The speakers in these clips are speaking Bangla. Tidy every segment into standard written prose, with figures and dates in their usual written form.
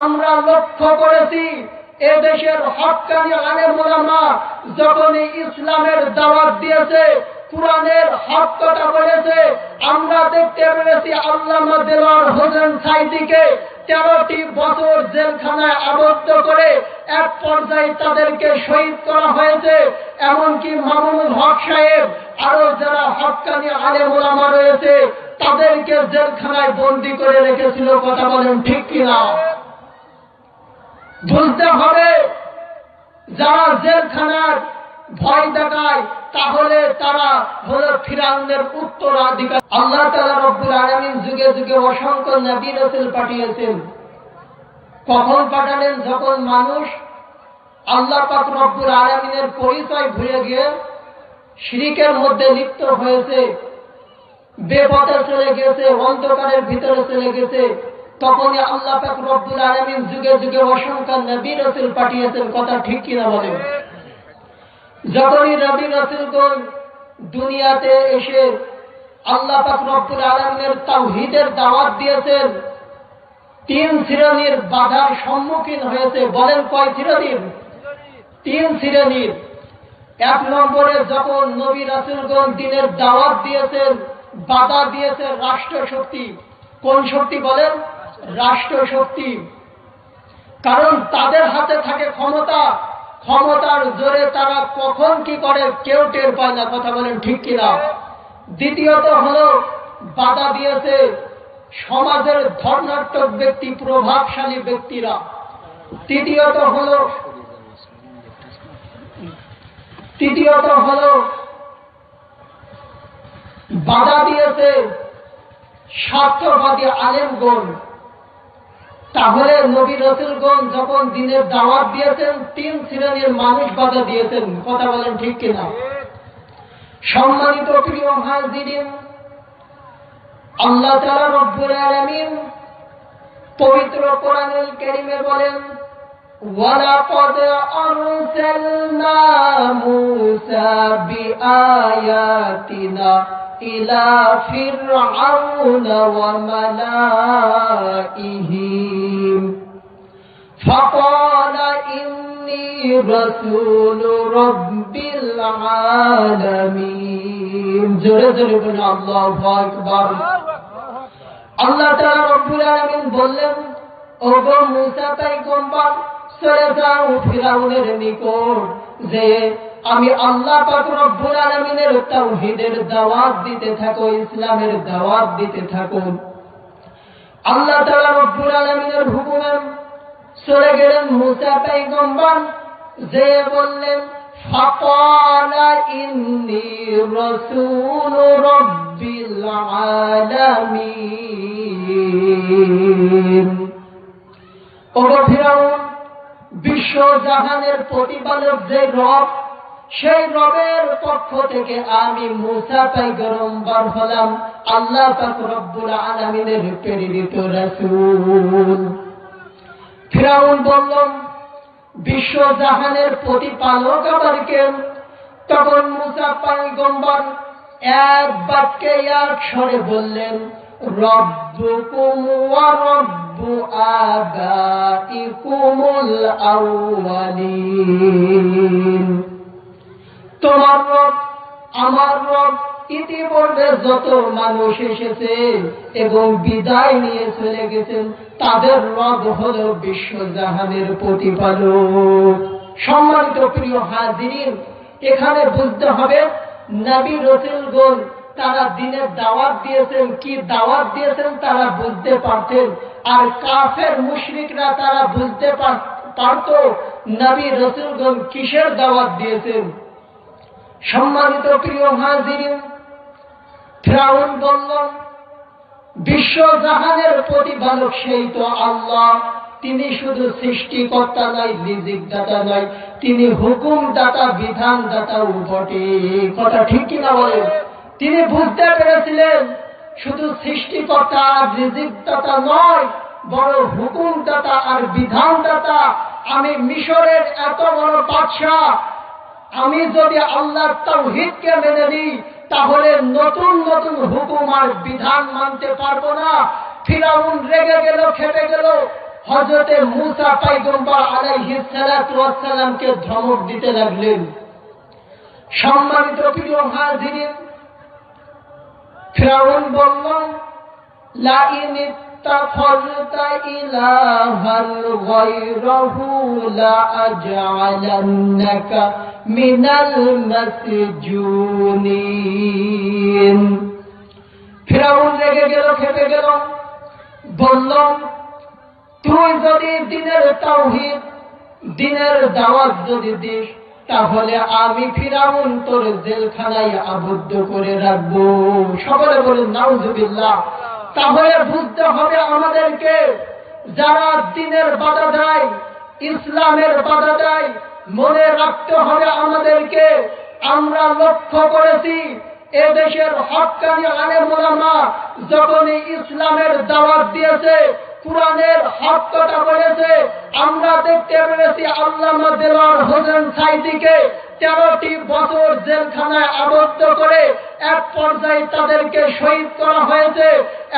আমরা লক্ষ্য করেছি এদেশের হক্কানি আলেম ওলামা যখনই ইসলামের দাওয়াত দিয়েছে, কুরআনের হক কথা বলেছে, আমরা দেখতে পেরেছি আল্লামা দেলোয়ার হোসেন সাঈদীকে 13টি বছর জেলখানায় আবদ্ধ করে এক পর্যায়ে তাদেরকে শহীদ করা হয়েছে। এমনকি মামুনুল হক সাহেব আরো যারা হক্কানি আলেম ওলামা রয়েছে তাদেরকে জেলখানায় বন্দী করে রেখেছিল। কথা বলেন ঠিক কিনা? বুঝতে হবে, যারা জেলখানার ভয় দেখায় তাহলে তারা হলো ফিরআউনের উত্তরাধিকার। আল্লাহ তাআলা রব্বুল আলামিন যুগে যুগে অসংখ্য নবী রাসূল পাঠিয়েছেন। কখন পাঠালেন? যখন মানুষ আল্লাহ পাক রব্বুল আলামিনের পরিচয় ভুলে গিয়ে শিরকের মধ্যে লিপ্ত হয়েছে, বেপথে চলে গেছে, অন্ধকারের ভিতরে চলে গেছে, তখনই আল্লাহ পাক রব্বুল আলামিন যুগে যুগে অসংখ্য নবী রাসূল পাঠিয়েছেন। কথা ঠিক কিনা বলেন? যখনই নবী রাসূলগণ দুনিয়াতে এসে আল্লাহ পাক রব্বুল আলামিনের তাওহীদের দাওয়াত দিয়েছেন, 3 শ্রেণীর বাধার সম্মুখীন হয়েছে। বলেন কয় শ্রেণীর? 3 শ্রেণীর। 1 নম্বরে যখন নবী রাসূলগণ দ্বীনের দাওয়াত দিয়েছেন, বাধা দিয়েছে রাষ্ট্রশক্তি। কোন শক্তি বলেন? রাষ্ট্রশক্তি। কারণ তাদের হাতে থাকে ক্ষমতা, ক্ষমতার জোরে তারা কখন কি করে কেউ টের পায় না। কথা বলেন ঠিক কিনা? দ্বিতীয়ত হলো বাধা দিয়েছে সমাজের ধর্নাত্মক ব্যক্তি, প্রভাবশালী ব্যক্তিরা। তৃতীয়ত হলো বাধা দিয়েছে স্বার্থবাদী আলেমগণ। তাহলে নবী রাসূলগণ যখন দ্বীনের দাওয়াত দিয়েছেন 3 শ্রেণীর মানুষ বাধা দিয়েছেন। কথা বলেন ঠিক কিনা? সম্মানিত প্রিয় হাজিরিন, আল্লাহ তাআলা রব্বুল আলামিন পবিত্র কোরআনুল কারীমে বলেন, ওয়ালাকাদ আরসালনা মূসা বিআয়াতিনা ইলা ফিরআউনা ওয়া মালাইহি ফাকালা ইন্নী রাসূলু রাব্বিল আলামিন। জোরে জোরে বলুন আল্লাহু আকবার। আল্লাহ তাআলা রব্বুল আলামিন বললেন, ওগো মূসা পয়গম্বর, চলে যাও ফিরআউনের নিকট, যে আমি আল্লাহ পাক রব্বুল আলামিনের তাওহীদের দাওয়াত দিতে থাকো, ইসলামের দাওয়াত দিতে থাকো। আল্লাহ তাআলা রব্বুল আলামিনের হুকুমে চলে গেলেন মূসা পয়গম্বর, যে বললেন, ফাকালা ইন্নী রাসূলু রাব্বিল আলামিন। ওগো ফিরআউন, বিশ্ব জাহানের প্রতিপালক যে রব, সেই রবের পক্ষ থেকে আমি মূসা পয়গম্বর হলাম, আল্লাহ পাক রব্বুল আলামিনের প্রেরিত রাসূল। ফিরআউন বলল, বিশ্ব জাহানের প্রতিপালক আবার কে? তখন মূসা পয়গম্বর এক বাক্যে এক স্বরে বললেন, রব্বুকুম ওয়া রব্বু আবাইকুমুল আউয়ালিন। তোমার রব, আমার রব, ইতিপূর্বে যত মানুষ এসেছে এবং বিদায় নিয়ে চলে গেছেন, তাদের রব হলো বিশ্বজাহানের প্রতিপালক। সম্মানিত প্রিয় হাজিরিন, এখানে বুঝতে হবে নবী রাসূলগণ তারা দ্বীনের দাওয়াত দিয়েছেন, কি দাওয়াত দিয়েছেন তারা বুঝতে পারতেন। আর কাফের মুশরিকরা তারা বুঝতে পারত নবী রাসূলগণ কিসের দাওয়াত দিয়েছেন। সম্মানিত প্রিয় হাজিরিন, ফিরআউন বলল, বিশ্ব জাহানের প্রতিপালক সেই তো আল্লাহ, তিনি শুধু সৃষ্টিকর্তা নয়, রিজিকদাতা নয়, তিনি হুকুমদাতা, বিধানদাতাও বটে। কথা ঠিক কিনা বলেন? তিনি বুঝতে পেরেছিলেন শুধু সৃষ্টিকর্তা আর রিজিকদাতা নয়, বড় হুকুমদাতা আর বিধানদাতা। আমি মিশরের এত বড় বাদশাহ, আমি যদি আল্লাহর তাওহীদকে মেনে নিই তাহলে নতুন নতুন হুকুম আর বিধান মানতে পারবো না। ফিরআউন রেগে গেল, খেপে গেল। হযরতে মুসা পয়গম্বর আলাইহিস সালাতু ওয়াস সালামকে ধমক দিতে লাগলেন। সম্মানিত প্রিয় হাজিরিন, ফিরাউন বলল, লা ইন ইত্তাখাযতা ইলাহান গায়রাহু লা আজআলান্নাকা মিনাল মাসজুনিন। ফিরাউন রেগে গেল, খেপে গেল, বলল, তুই যদি দ্বীনের তাওহীদ, দ্বীনের দাওয়াত যদি দিস, তাহলে আমি ফিরাউন তোর জেলখানায় আবদ্ধ করে রাখবো। সকলে বলেন নাউজুবিল্লাহ। তাহলে বুঝতে হবে আমাদেরকে, যারা দ্বীনের বাধা দেয়, ইসলামের বাধা দেয়, মনে রাখতে হবে আমাদেরকে, আমরা লক্ষ্য করেছি এদেশের হক্কানি আলেম ওলামা যখনই ইসলামের দাওয়াত দিয়েছে, কুরআনের হক কথা বলেছে, আমরা দেখতে পেরেছি আল্লামা দেওয়ার হোসেন সাইদিকে 13টি বছর জেলখানায় আবদ্ধ করে এক পর্যায়ে তাদেরকে শহীদ করা হয়েছে।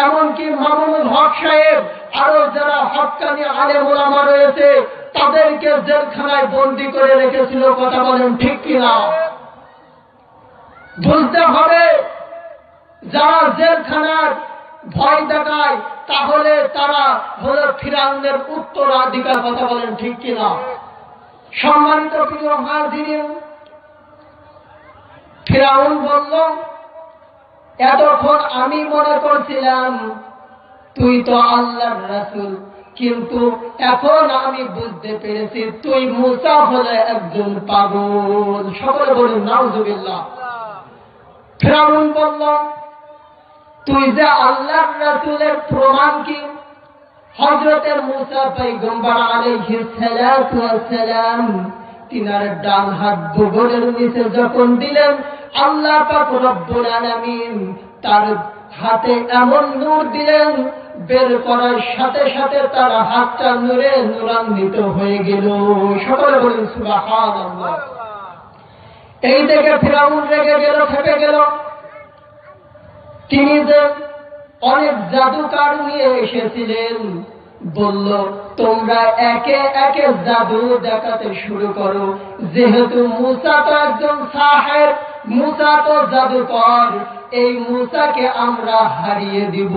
এমনকি মামুনুল হক সাহেব আরো যারা হক্কানি আলেম ওলামা রয়েছে তাদেরকে জেলখানায় বন্দী করে রেখেছিল। কথা বলেন ঠিক কিনা? বুঝতে হবে, যারা জেলখানার ভয় দেখায় তাহলে তারা হলো ফিরাউনের উত্তরাধিকার। কথা বলেন ঠিক কিনা? সম্মানিত প্রিয় হাজিরিন, ফিরাউন বলল, এতক্ষণ আমি মনে করছিলাম তুই তো আল্লাহর রাসূল, কিন্তু এখন আমি বুঝতে পেরেছি তুই মুসা হলে একজন পাগল। সকলে বলুন নাউজুবিল্লাহ। ফিরাউন বলল, তুই যে আল্লাহর রাসূলের প্রমাণ কি? হযরতে মুসা পয়গম্বর আলাইহিস সালাতু ওয়াস সালাম তিনার ডান হাত বগলের নিচে যখন দিলেন, আল্লাহ পাক রব্বুল আলামিন তার হাতে এমন নূর দিলেন, বের করার সাথে সাথে তার হাতটা নূরে নূরান্বিত হয়ে গেল। সকলে বলেন সুবহানাল্লাহ। এই দেখে ফিরাউন রেগে গেল, খেপে গেল। তিনি যে অনেক জাদুকার নিয়ে এসেছিলেন, বলল, তোমরা একে একে জাদু দেখাতে শুরু করো। যেহেতু মুসা তো একজন সাহের, মুসা তো জাদুকর, এই মুসাকে আমরা হারিয়ে দিব।